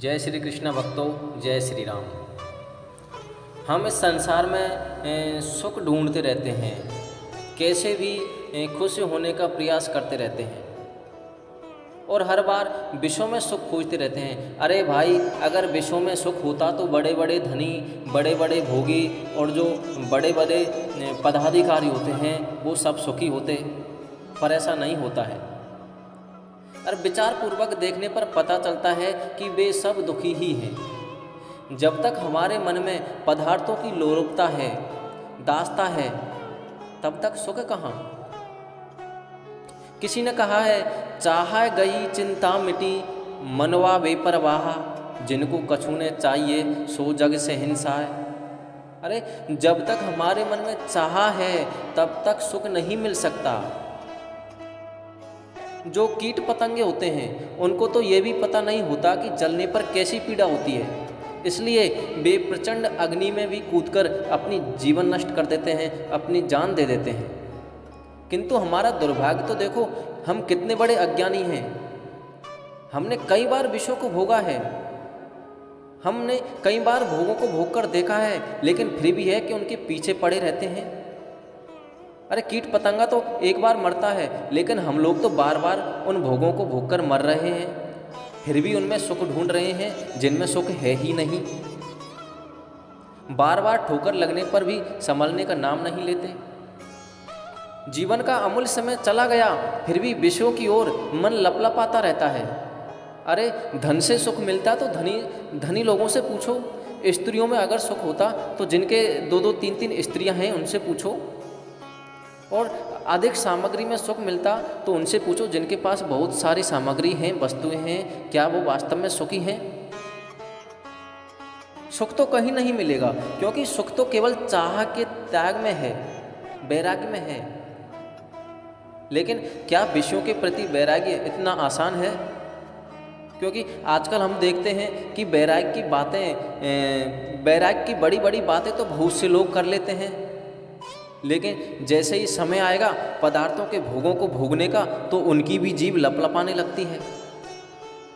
जय श्री कृष्ण भक्तों, जय श्री राम। हम इस संसार में सुख ढूंढते रहते हैं, कैसे भी खुश होने का प्रयास करते रहते हैं और हर बार विश्व में सुख खोजते रहते हैं। अरे भाई, अगर विश्व में सुख होता तो बड़े बड़े धनी, बड़े बड़े भोगी और जो बड़े बड़े पदाधिकारी होते हैं वो सब सुखी होते, पर ऐसा नहीं होता है। और विचार पूर्वक देखने पर पता चलता है कि वे सब दुखी ही हैं। जब तक हमारे मन में पदार्थों की लोलुपता है, दास्ता है, तब तक सुख कहाँ। किसी ने कहा है, चाहा गई चिंता मिटी, मनवा बेपरवाह, जिनको कछु ने चाहिए सो जग से हिंसा है। अरे, जब तक हमारे मन में चाहा है तब तक सुख नहीं मिल सकता। जो कीट पतंगे होते हैं उनको तो ये भी पता नहीं होता कि जलने पर कैसी पीड़ा होती है, इसलिए वे प्रचंड अग्नि में भी कूदकर अपनी जीवन नष्ट कर देते हैं, अपनी जान दे देते हैं। किंतु हमारा दुर्भाग्य तो देखो, हम कितने बड़े अज्ञानी हैं। हमने कई बार विषयों को भोगा है, हमने कई बार भोगों को भोग कर देखा है, लेकिन फिर भी है कि उनके पीछे पड़े रहते हैं। अरे, कीट पतंगा तो एक बार मरता है, लेकिन हम लोग तो बार बार उन भोगों को भोग कर मर रहे हैं, फिर भी उनमें सुख ढूंढ रहे हैं जिनमें सुख है ही नहीं। बार बार ठोकर लगने पर भी संभलने का नाम नहीं लेते। जीवन का अमूल्य समय चला गया, फिर भी विषयों की ओर मन लपलपाता रहता है। अरे, धन से सुख मिलता तो धनी लोगों से पूछो। स्त्रियों में अगर सुख होता तो जिनके दो दो तीन तीन स्त्रियां हैं उनसे पूछो। और अधिक सामग्री में सुख मिलता तो उनसे पूछो जिनके पास बहुत सारी सामग्री हैं, वस्तुएं हैं, क्या वो वास्तव में सुखी हैं। सुख तो कहीं नहीं मिलेगा, क्योंकि सुख तो केवल चाह के त्याग में है, वैराग्य में है। लेकिन क्या विषयों के प्रति वैराग्य इतना आसान है? क्योंकि आजकल हम देखते हैं कि वैराग्य की बड़ी बड़ी बातें तो बहुत से लोग कर लेते हैं, लेकिन जैसे ही समय आएगा पदार्थों के भोगों को भोगने का, तो उनकी भी जीभ लपलपाने लगती है।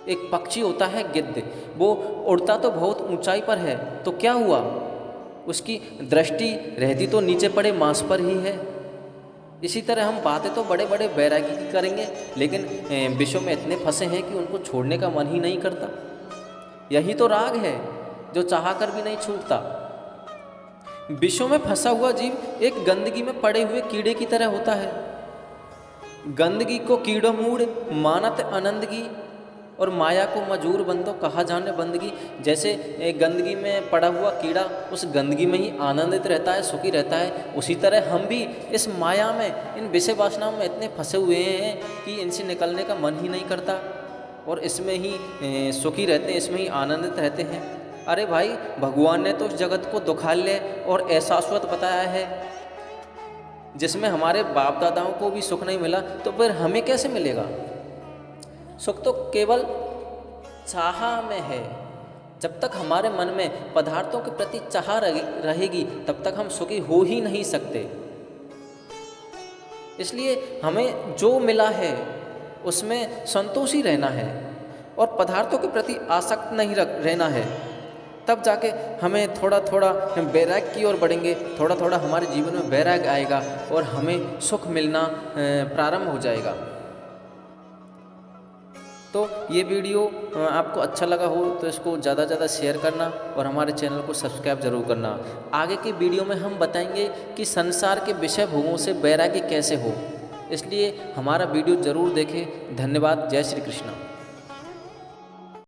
एक पक्षी होता है गिद्ध, वो उड़ता तो बहुत ऊंचाई पर है, तो क्या हुआ, उसकी दृष्टि रहती तो नीचे पड़े मांस पर ही है। इसी तरह हम बातें तो बड़े बड़े वैरागी की करेंगे, लेकिन विषयों में इतने फंसे हैं कि उनको छोड़ने का मन ही नहीं करता। यही तो राग है जो चाह कर भी नहीं छूटता। विषयों में फंसा हुआ जीव एक गंदगी में पड़े हुए कीड़े की तरह होता है। गंदगी को कीड़ो मूड मानत आनंदगी, और माया को मजूर बंदो कहा जाने बंदगी। जैसे एक गंदगी में पड़ा हुआ कीड़ा उस गंदगी में ही आनंदित रहता है, सुखी रहता है, उसी तरह हम भी इस माया में, इन विषय वासनाओं में इतने फंसे हुए हैं कि इनसे निकलने का मन ही नहीं करता और इसमें ही सुखी रहते हैं, इसमें ही आनंदित रहते हैं। अरे भाई, भगवान ने तो उस जगत को दुखालय और एहसासवत बताया है जिसमें हमारे बाप दादाओं को भी सुख नहीं मिला, तो फिर हमें कैसे मिलेगा? सुख तो केवल चाह में है। जब तक हमारे मन में पदार्थों के प्रति चाह रहेगी तब तक हम सुखी हो ही नहीं सकते। इसलिए हमें जो मिला है उसमें संतोषी रहना है और पदार्थों के प्रति आसक्त नहीं रहना है। तब जाके हमें थोड़ा थोड़ा वैराग्य की ओर बढ़ेंगे, थोड़ा थोड़ा हमारे जीवन में वैराग्य आएगा और हमें सुख मिलना प्रारंभ हो जाएगा। तो ये वीडियो आपको अच्छा लगा हो तो इसको ज़्यादा से ज़्यादा शेयर करना और हमारे चैनल को सब्सक्राइब जरूर करना। आगे के वीडियो में हम बताएंगे कि संसार के विषय भोगों से वैराग्य कैसे हो, इसलिए हमारा वीडियो ज़रूर देखें। धन्यवाद। जय श्री कृष्ण।